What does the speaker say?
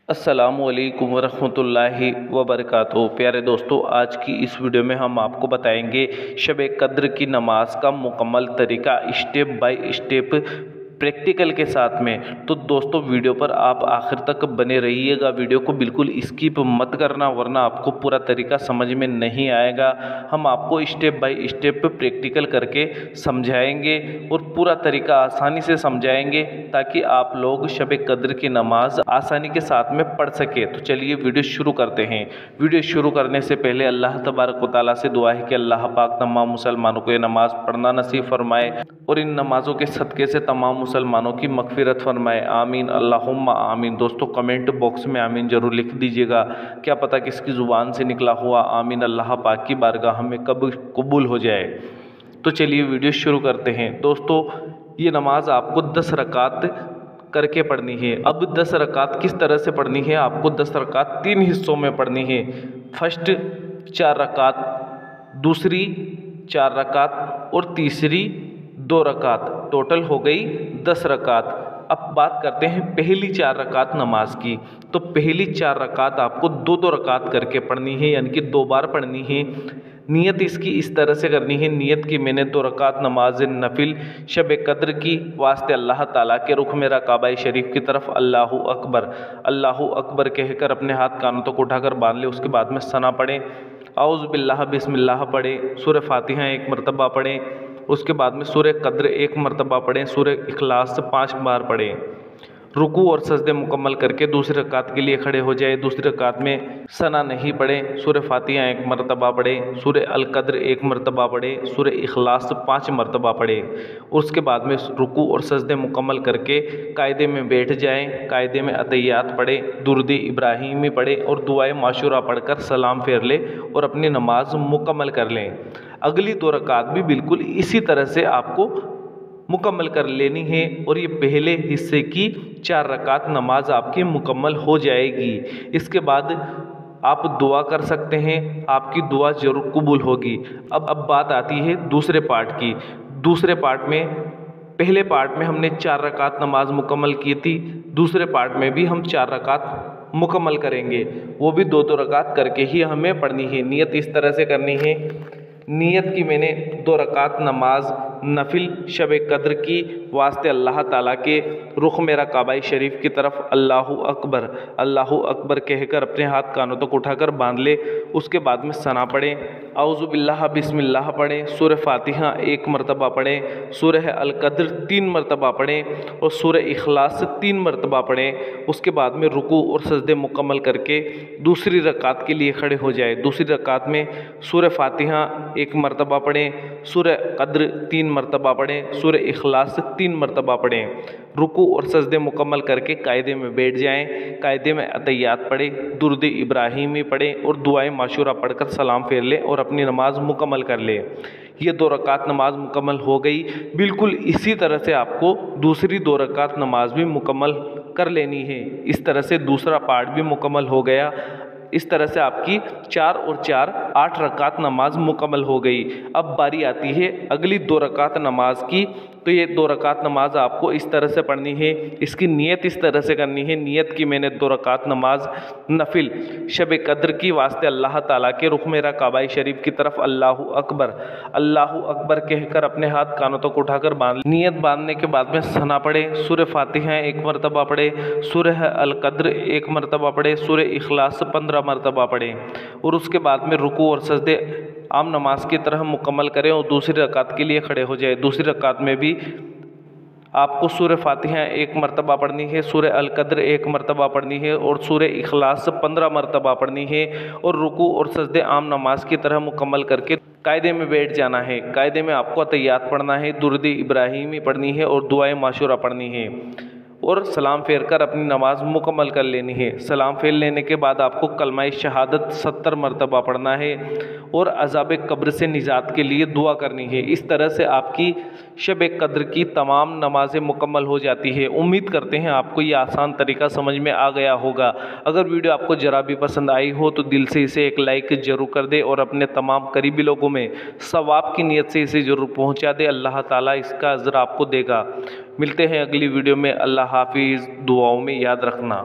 अस्सलामु अलैकुम वरहमतुल्लाहि वबरकातुहू। प्यारे दोस्तों, आज की इस वीडियो में हम आपको बताएंगे शब कद्र की नमाज का मुकम्मल तरीका स्टेप बाय स्टेप प्रैक्टिकल के साथ में। तो दोस्तों, वीडियो पर आप आखिर तक बने रहिएगा, वीडियो को बिल्कुल स्किप मत करना वरना आपको पूरा तरीका समझ में नहीं आएगा। हम आपको स्टेप बाय स्टेप प्रैक्टिकल करके समझाएंगे और पूरा तरीका आसानी से समझाएंगे ताकि आप लोग शब कद्र की नमाज आसानी के साथ में पढ़ सके। तो चलिए वीडियो शुरू करते हैं। वीडियो शुरू करने से पहले अल्लाह तबारक व तआला से दुआ है कि अल्लाह पाक तमाम मुसलमानों को ये नमाज पढ़ना नसीब फरमाए और इन नमाज़ों के सदक़े से तमाम मुसलमानों की मग़फ़िरत फरमाए। आमीन अल्लाहुम्मा आमीन। दोस्तों, कमेंट बॉक्स में आमीन ज़रूर लिख दीजिएगा, क्या पता किसकी ज़ुबान से निकला हुआ आमीन अल्लाह पाक की बारगाह में कब कबूल हो जाए। तो चलिए वीडियो शुरू करते हैं। दोस्तों, ये नमाज आपको 10 रकात करके पढ़नी है। अब 10 रकात किस तरह से पढ़नी है? आपको 10 रकात 3 हिस्सों में पढ़नी है। फर्स्ट 4 रकात, दूसरी 4 रकात और तीसरी 2 रकात, टोटल हो गई 10 रकात। अब बात करते हैं पहली 4 रकात नमाज की। तो पहली 4 रकात आपको 2-2 रकात करके पढ़नी है, यानी कि 2 बार पढ़नी है। नियत इसकी इस तरह से करनी है, नियत की मैंने 2 रकात नमाज नफिल शब कद्र की वास्ते अल्लाह ताला के रुख मेरा काबा शरीफ की तरफ अल्लाहु अकबर कहकर अपने हाथ कानों तक उठाकर बांध ले। उसके बाद में सना पढ़ें, औज़ु बिल्लाह बिस्मिल्लाह पढ़ें, सूरह फातिहा 1 मरतबा पढ़ें। उसके बाद में सूरह कद्र 1 मरतबा पढ़ें, सूरह इखलास 5 बार पढ़ें। रुकू और सजदे मुकम्मल करके दूसरी रकात के लिए खड़े हो जाए। दूसरी रकात में सना नहीं पढ़ें, सूरह फातिहा 1 मरतबा पढ़ें, सूरह अल कद्र 1 मरतबा पढ़ें, सूरह इखलास 5 मरतबा पढ़ें। उसके बाद में रुकू और सजदे मुकम्मल करके कायदे में बैठ जाएं। कायदे में अतहियात पढ़ें, दुरूद इब्राहिमी पढ़ें और दुआए माशूरा पढ़कर सलाम फेर लें और अपनी नमाज मुकम्मल कर लें। अगली 2 रकात भी बिल्कुल इसी तरह से आपको मुकम्मल कर लेनी है और ये पहले हिस्से की 4 रकात नमाज आपकी मुकम्मल हो जाएगी। इसके बाद आप दुआ कर सकते हैं, आपकी दुआ ज़रूर कबूल होगी। अब बात आती है दूसरे पार्ट की। दूसरे पार्ट में, पहले पार्ट में हमने 4 रकात नमाज मुकम्मल की थी, दूसरे पार्ट में भी हम 4 रकात मुकम्मल करेंगे, वो भी 2-2 रकात करके ही हमें पढ़नी है। नियत इस तरह से करनी है, नियत की मैंने 2 रकात नमाज नफिल शब कद्र की वास्ते अल्लाह ताला के रुख मेरा काबा शरीफ की तरफ अल्लाहु अकबर कहकर अपने हाथ कानों तक उठाकर बांध ले। उसके बाद में सना पढ़ें, औज़ु बिल्लाह बिस्मिल्लाह पढ़ें, सूरह फातिहा 1 मरतबा पढ़ें, सूरह अल कद्र 3 मरतबा पढ़ें और सूरह इखलास 3 मरतबा पढ़ें। उसके बाद में रुकू और सजदे मुकम्मल करके दूसरी रकात के लिए खड़े हो जाए। दूसरी रकात में सूरह फातिहा 1 मरतबा पढ़ें, सूरह कद्र 3 मरतबा पढ़ें, सूरह इखलास 3 मरतबा पढ़ें। रुकू और सजदे मुकम्मल करके कायदे में बैठ जाएं। कायदे में अतहियात पढ़ें, दुरूद इब्राहिमी पढ़ें और दुआए माशूरा पढ़कर सलाम फेर लें और अपनी नमाज मुकम्मल कर लें। ये 2 रकात नमाज मुकम्मल हो गई। बिल्कुल इसी तरह से आपको दूसरी 2 रकात नमाज भी मुकम्मल कर लेनी है। इस तरह से दूसरा पार्ट भी मुकम्मल हो गया। इस तरह से आपकी 4 और 4 8 रकात नमाज मुकम्मल हो गई। अब बारी आती है अगली 2 रकात नमाज की। तो ये 2 रकात नमाज आपको इस तरह से पढ़नी है, इसकी नियत इस तरह से करनी है। नियत की मैंने 2 रकात नमाज नफिल शब कद्र की वास्ते अल्लाह ताला के रुख मेरा काबा शरीफ की तरफ अल्लाहु अकबर कहकर अपने हाथ कानों तक उठाकर बांध। नियत बांधने के बाद में सना पढ़े, सूरह फातिहा 1 मरतबा पढ़े, सूरह अल कद्र 1 मरतबा पढ़े, सूरह इखलास 15 मरतबा पढ़ें और उसके बाद में रुकू और सजदे आम नमाज की तरह मुकम्मल करें और दूसरी रकात के लिए खड़े हो जाए। दूसरी रकात में भी आपको सूरह फातिहा 1 मरतबा पढ़नी है, सूरह अल कद्र 1 मरतबा पढ़नी है और सूरह इखलास 15 मरतबा पढ़नी है और रुकू और सजदे आम नमाज की तरह मुकम्मल करके कायदे में बैठ जाना है। कायदे में आपको अतहियात पढ़ना है, दुरूद इब्राहिमी पढ़नी है और दुआए माशूरा पढ़नी है और सलाम फेर कर अपनी नमाज मुकम्मल कर लेनी है। सलाम फेर लेने के बाद आपको कलमा शहादत 70 मरतबा पढ़ना है और अज़ाब कब्र से निजात के लिए दुआ करनी है। इस तरह से आपकी शब कद्र की तमाम नमाज़ें मुकम्मल हो जाती है। उम्मीद करते हैं आपको ये आसान तरीका समझ में आ गया होगा। अगर वीडियो आपको ज़रा भी पसंद आई हो तो दिल से इसे एक लाइक ज़रूर कर दे और अपने तमाम करीबी लोगों में सवाब की नीयत से इसे ज़रूर पहुँचा दे। अल्लाह ताला इसका अज़र आपको देगा। मिलते हैं अगली वीडियो में। अल्लाह हाफिज़। दुआओं में याद रखना।